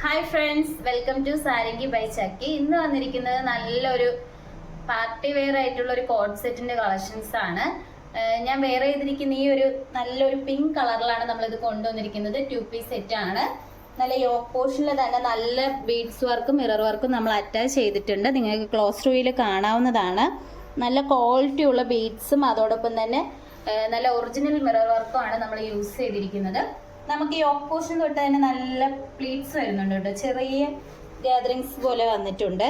Hi friends, welcome to Sarangi by Chakki. ഇന്ന് വന്നിരിക്കുന്നത് നല്ലൊരു പാർട്ടി വെയർ ആയിട്ടുള്ള ഒരു കോഡ് സെറ്റിന്റെ കളക്ഷൻസ് ആണ്. ഞാൻ വെയർ ചെയ്തിരിക്കുന്ന ഈ ഒരു നല്ലൊരു പിങ്ക് കളറിലാണ് നമ്മളിത് കൊണ്ടുവന്നിരിക്കുന്നത്. 2 പീസ് സെറ്റ് ആണ്. നല്ല യോക്ക് പോർഷനിൽ തന്നെ നല്ല ബീഡ്സ് വർക്കും മിറർ വർക്കും നമ്മൾ അറ്റാച്ച് ചെയ്തിട്ടുണ്ട്. നിങ്ങൾക്ക് ക്ലോസ് റൂയിൽ കാണാവുന്നതാണ്. നല്ല ക്വാളിറ്റി ഉള്ള ബീഡ്സും അതോടൊപ്പം തന്നെ നല്ല ഒറിജിനൽ മിറർ വർക്കും ആണ് നമ്മൾ യൂസ് ചെയ്തിരിക്കുന്നത്. നമുക്ക് ഈ യോക്ക് പോർഷൻ തൊട്ട് തന്നെ നല്ല പ്ലീറ്റ്സ് വരുന്നുണ്ട് കേട്ടോ. ചെറിയ ഗ്യാദറിങ്സ് പോലെ വന്നിട്ടുണ്ട്.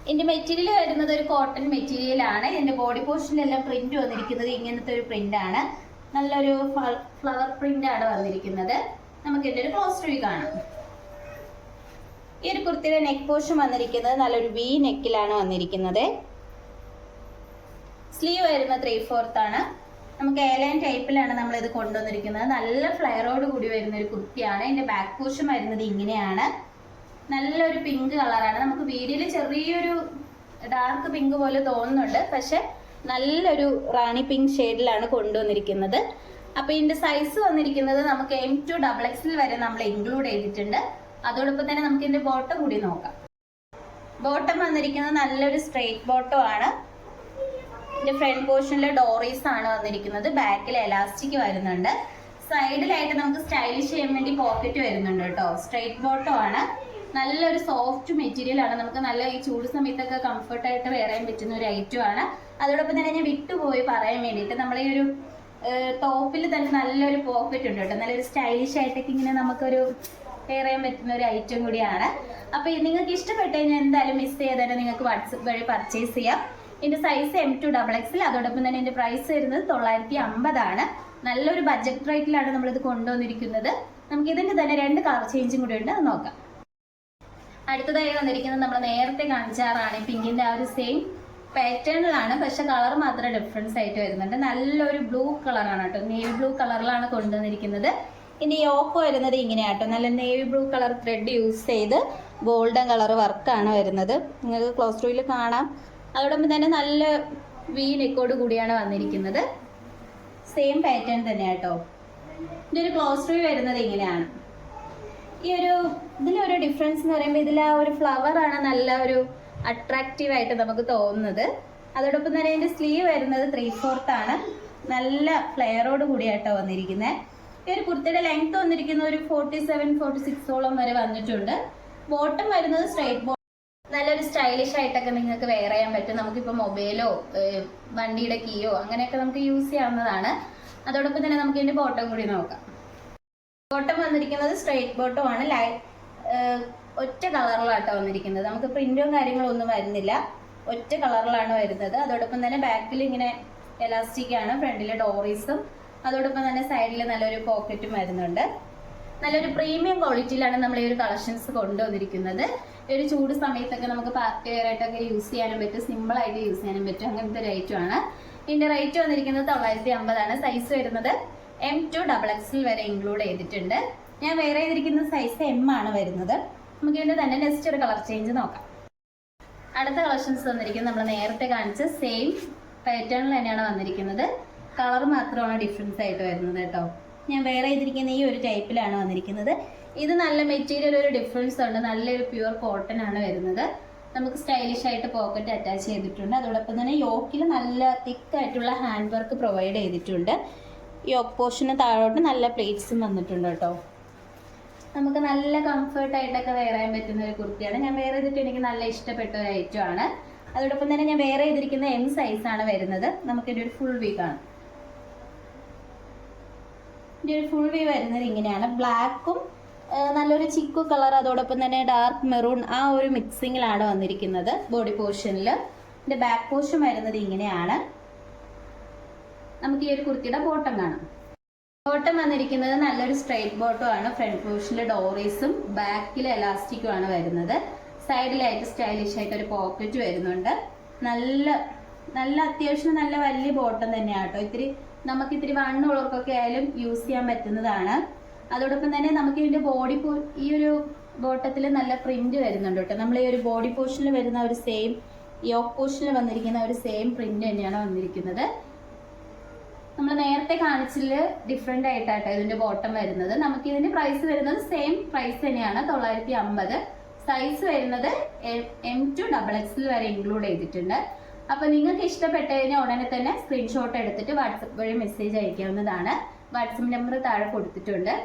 ഇതിന്റെ മെറ്റീരിയൽ വരുന്നത് ഒരു കോട്ടൺ മെറ്റീരിയൽ ആണ്. ഇതിന്റെ ബോഡി പോർഷനിലെല്ലാം പ്രിന്റ് വന്നിരിക്കുന്നത് ഇങ്ങനത്തെ ഒരു പ്രിന്റ് ആണ്. നല്ലൊരു ഫ്ലവർ പ്രിന്റ് ആണ് വന്നിരിക്കുന്നത്. നമുക്ക് ഇതിന്റെ ഒരു ക്ലോസ് വ്യൂ കാണാം. ഈ ഒരു കുർത്തിയുടെ നെക്ക് പോർഷൻ വന്നിരിക്കുന്നത് നല്ലൊരു വി നെക്കിലാണ് വന്നിരിക്കുന്നത്. സ്ലീവ് വരുന്ന 3/4 ആണ്. നമുക്ക് എയർലൈൻ ടൈപ്പിലാണ് നമ്മൾ ഇത് കൊണ്ടുവന്നിരിക്കുന്നത്. നല്ല ഫ്ലെയറോട് കൂടി വരുന്ന ഒരു കുർത്തിയാണ്. ഇതിന്റെ ബാക്ക് പോർഷൻ വരുന്നത് ഇങ്ങനെയാണ്. നല്ലൊരു പിങ്ക് കളറാണ്. നമുക്ക് വീഡിയോയിൽ ചെറിയൊരു ഡാർക്ക് പിങ്ക് പോലെ തോന്നുന്നുണ്ട്, പക്ഷെ നല്ലൊരു റാണി പിങ്ക് ഷെയ്ഡിലാണ് കൊണ്ടുവന്നിരിക്കുന്നത്. അപ്പൊ ഇതിന്റെ സൈസ് വന്നിരിക്കുന്നത് നമുക്ക് M2 XXL വരെ നമ്മൾ ഇൻക്ലൂഡ് ചെയ്തിട്ടുണ്ട്. അതോടൊപ്പം തന്നെ നമുക്ക് ഇതിന്റെ ബോട്ടം കൂടി നോക്കാം. ബോട്ടം വന്നിരിക്കുന്നത് നല്ലൊരു സ്ട്രെയിറ്റ് ബോട്ടം ആണ്. ഇതിന്റെ ഫ്രണ്ട് പോർഷനിൽ ഡോറീസ് ആണ് വന്നിരിക്കുന്നത്. ബാക്കിൽ എലാസ്റ്റിക് വരുന്നുണ്ട്. സൈഡിലായിട്ട് നമുക്ക് സ്റ്റൈലിഷ് ചെയ്യാൻ വേണ്ടി പോക്കറ്റ് വരുന്നുണ്ട് കേട്ടോ. സ്ട്രെയിറ്റ് ബോട്ടം ആണ്. നല്ലൊരു സോഫ്റ്റ് മെറ്റീരിയൽ ആണ്. നമുക്ക് നല്ല ഈ ചൂട് സമയത്തൊക്കെ കംഫർട്ടായിട്ട് വെയർ ചെയ്യാൻ പറ്റുന്ന ഒരു ഐറ്റം ആണ്. അതോടൊപ്പം തന്നെ ഞാൻ വിട്ടുപോയി പറയാൻ വേണ്ടിയിട്ട് നമ്മൾ ഈ ഒരു ടോപ്പിൽ തന്നെ നല്ലൊരു പോക്കറ്റ് ഉണ്ട് കേട്ടോ. നല്ലൊരു സ്റ്റൈലിഷ് ആയിട്ടൊക്കെ ഇങ്ങനെ നമുക്കൊരു വെയർ ചെയ്യാൻ പറ്റുന്ന ഒരു ഐറ്റം കൂടിയാണ്. അപ്പൊ നിങ്ങൾക്ക് ഇഷ്ടപ്പെട്ട് കഴിഞ്ഞാൽ എന്തായാലും മിസ് ചെയ്താൽ നിങ്ങൾക്ക് വാട്സപ്പ് വഴി പർച്ചേസ് ചെയ്യാം. ഇതിന്റെ സൈസ് M2 XXL. അതോടൊപ്പം തന്നെ ഇതിന്റെ പ്രൈസ് വരുന്നത് 950 ആണ്. നല്ലൊരു ബഡ്ജറ്റ് റേറ്റിലാണ് നമ്മളിത് കൊണ്ടുവന്നിരിക്കുന്നത്. നമുക്ക് ഇതിന്റെ തന്നെ 2 കളർ ചേഞ്ചും കൂടി ഉണ്ട്, അത് നോക്കാം. അടുത്തതായി വന്നിരിക്കുന്നത് നമ്മൾ നേരത്തെ കാണിച്ചാറാണ്. പിങ്കിന്റെ ആ ഒരു സെയിം പാറ്റേണിലാണ്, പക്ഷെ കളർ മാത്രം ഡിഫറൻസ് ആയിട്ട് വരുന്നുണ്ട്. നല്ലൊരു ബ്ലൂ കളറാണ് കേട്ടോ. നേവി ബ്ലൂ കളറിലാണ് കൊണ്ടുവന്നിരിക്കുന്നത്. ഇനി യോക്ക് വരുന്നത് ഇങ്ങനെയാട്ടോ. നല്ല navy blue colour thread use ചെയ്ത് ഗോൾഡൻ കളർ വർക്കാണ് വരുന്നത്. നിങ്ങൾക്ക് ക്ലോസ് റൂയിൽ കാണാം. അതോടൊപ്പം തന്നെ നല്ല വി നെക്കോട് കൂടിയാണ് വന്നിരിക്കുന്നത്. സെയിം പാറ്റേൺ തന്നെ കേട്ടോ. ഇതിന്റെ ഒരു ക്ലോസ് വ്യൂ വരുന്നത് ഇങ്ങനെയാണ്. ഈ ഒരു ഇതിലൊരു ഡിഫറൻസ് എന്ന് പറയുമ്പോൾ ഇതിൽ ആ ഒരു ഫ്ലവർ ആണ് നല്ല ഒരു അട്രാക്റ്റീവ് ആയിട്ട് നമുക്ക് തോന്നുന്നത്. അതോടൊപ്പം തന്നെ ഇതിന്റെ സ്ലീവ് വരുന്നത് 3/4 ആണ്. നല്ല ഫ്ലെയറോട് കൂടിയായിട്ടോ വന്നിരിക്കുന്നത്. ഈ ഒരു കുർത്തിയുടെ ലെങ്ത് വന്നിരിക്കുന്ന ഒരു 47-46 വരെ വന്നിട്ടുണ്ട്. ബോട്ടം വരുന്നത് സ്ട്രെയിറ്റ്. നല്ലൊരു സ്റ്റൈലിഷ് ആയിട്ടൊക്കെ നിങ്ങൾക്ക് വെയർ ചെയ്യാൻ പറ്റും. നമുക്കിപ്പോൾ മൊബൈലോ വണ്ടിയുടെ കീയോ അങ്ങനെയൊക്കെ നമുക്ക് യൂസ് ചെയ്യാവുന്നതാണ്. അതോടൊപ്പം തന്നെ നമുക്ക് ഇതിന്റെ ബോട്ടം കൂടി നോക്കാം. ബോട്ടം വന്നിരിക്കുന്നത് സ്ട്രെയിറ്റ് ബോട്ടം ആണ്. ഒറ്റ കളറിലാട്ടോ വന്നിരിക്കുന്നത്. നമുക്ക് പ്രിന്റോ കാര്യങ്ങളോ ഒന്നും വരുന്നില്ല. ഒറ്റ കളറിലാണ് വരുന്നത്. അതോടൊപ്പം തന്നെ ബാക്കിൽ ഇങ്ങനെ എലാസ്റ്റിക് ആണ്. ഫ്രണ്ടിൽ ഡോറീസും അതോടൊപ്പം തന്നെ സൈഡിൽ നല്ലൊരു പോക്കറ്റും വരുന്നുണ്ട്. നല്ലൊരു പ്രീമിയം ക്വാളിറ്റിയിലാണ് നമ്മൾ ഈ ഒരു കളക്ഷൻസ് കൊണ്ടുവന്നിരിക്കുന്നത്. ഒരു ചൂട് സമയത്തൊക്കെ നമുക്ക് പാർട്ടി വെയർ ആയിട്ടൊക്കെ യൂസ് ചെയ്യാനും പറ്റും. സിമ്പിൾ ആയിട്ട് യൂസ് ചെയ്യാനും പറ്റും. അങ്ങനത്തെ ഒരു ഐറ്റം ആണ്. ഇതിന്റെ റേറ്റ് വന്നിരിക്കുന്നത് 950 ആണ്. സൈസ് വരുന്നത് M2 XXL വരെ ഇൻക്ലൂഡ് ചെയ്തിട്ടുണ്ട്. ഞാൻ വെയർ ചെയ്തിരിക്കുന്ന സൈസ് M ആണ് വരുന്നത്. നമുക്ക് ഇതിന്റെ തന്നെ നെക്സ്റ്റ് ഒരു കളർ ചേഞ്ച് നോക്കാം. അടുത്ത കളക്ഷൻസ് വന്നിരിക്കുന്നത് നമ്മൾ നേരത്തെ കാണിച്ച സെയിം പാറ്റേണിൽ തന്നെയാണ് വന്നിരിക്കുന്നത്. കളർ മാത്രമാണ് ഡിഫറൻസ് ആയിട്ട് വരുന്നത് കേട്ടോ. ഞാൻ വെയർ ചെയ്തിരിക്കുന്ന ഈ ഒരു ടൈപ്പിലാണ് വന്നിരിക്കുന്നത്. ഇത് നല്ല മെറ്റീരിയൽ ഒരു ഡിഫറൻസ് ഉണ്ട്. നല്ലൊരു പ്യുവർ കോട്ടൺ ആണ് വരുന്നത്. നമുക്ക് സ്റ്റൈലിഷ് ആയിട്ട് പോക്കറ്റ് അറ്റാച്ച് ചെയ്തിട്ടുണ്ട്. അതോടൊപ്പം തന്നെ യോക്കിൽ നല്ല തിക്ക് ആയിട്ടുള്ള ഹാൻഡ് വർക്ക് പ്രൊവൈഡ് ചെയ്തിട്ടുണ്ട്. യോക്ക് പോർഷന് താഴോട്ട് നല്ല പ്ലേറ്റ്സും വന്നിട്ടുണ്ട് കേട്ടോ. നമുക്ക് നല്ല കംഫർട്ടായിട്ടൊക്കെ വെയർ ചെയ്യാൻ പറ്റുന്ന ഒരു കുർത്തിയാണ്. ഞാൻ വെയർ ചെയ്തിട്ട് എനിക്ക് നല്ല ഇഷ്ടപ്പെട്ട ഒരു ഐറ്റം ആണ്. അതോടൊപ്പം തന്നെ ഞാൻ വെയർ ചെയ്തിരിക്കുന്ന M സൈസാണ് വരുന്നത്. നമുക്കിൻ്റെ ഒരു ഫുൾ വീ കാണാം. ഇതിൻ്റെ ഒരു ഫുൾ വ്യൂ വരുന്നത് ഇങ്ങനെയാണ്. ബ്ലാക്കും നല്ലൊരു ചിക്കു കളർ അതോടൊപ്പം തന്നെ ഡാർക്ക് മെറൂൺ ആ ഒരു മിക്സിങ്ങിലാണ് വന്നിരിക്കുന്നത്. ബോഡി പോർഷനിൽ ഇതിന്റെ ബാക്ക് പോർഷൻ വരുന്നത് ഇങ്ങനെയാണ്. നമുക്ക് ഈ ഒരു കുർത്തിയുടെ ബോട്ടം കാണാം. ബോട്ടം വന്നിരിക്കുന്നത് നല്ലൊരു സ്ട്രെയിറ്റ് ബോട്ടം ആണ്. ഫ്രണ്ട് പോർഷനിൽ ഡോറീസും ബാക്കിൽ എലാസ്റ്റിക്കും ആണ് വരുന്നത്. സൈഡിലായിട്ട് സ്റ്റൈലിഷ് ആയിട്ട് ഒരു പോക്കറ്റ് വരുന്നുണ്ട്. നല്ല അത്യാവശ്യം നല്ല വലിയ ബോട്ടം തന്നെയാണ് കേട്ടോ. നമുക്ക് ഇത്തിരി വണ്ണുള്ളവർക്കൊക്കെ ആയാലും യൂസ് ചെയ്യാൻ പറ്റുന്നതാണ്. അതോടൊപ്പം തന്നെ നമുക്ക് ഇതിന്റെ ഈ ഒരു ബോട്ടത്തിൽ നല്ല പ്രിന്റ് വരുന്നുണ്ട് കേട്ടോ. നമ്മൾ ഈ ഒരു ബോഡി പോർഷനിൽ വരുന്ന ഒരു സെയിം യോക്ക് പോർഷനിൽ വന്നിരിക്കുന്ന ഒരു സെയിം പ്രിന്റ് തന്നെയാണ് വന്നിരിക്കുന്നത്. നമ്മൾ നേരത്തെ കാണിച്ചില് ഡിഫറെൻ്റ് ആയിട്ടാട്ടോ ഇതിൻ്റെ ബോട്ടം വരുന്നത്. നമുക്ക് ഇതിൻ്റെ പ്രൈസ് വരുന്നത് സെയിം പ്രൈസ് തന്നെയാണ്, 950. സൈസ് വരുന്നത് M2XXL വരെ ഇൻക്ലൂഡ് ചെയ്തിട്ടുണ്ട്. അപ്പോൾ നിങ്ങൾക്ക് ഇഷ്ടപ്പെട്ടതിന് ഉടനെ തന്നെ സ്ക്രീൻഷോട്ട് എടുത്തിട്ട് വാട്സപ്പ് വഴി മെസ്സേജ് അയക്കാവുന്നതാണ്. വാട്സപ്പ് നമ്പർ താഴെ കൊടുത്തിട്ടുണ്ട്.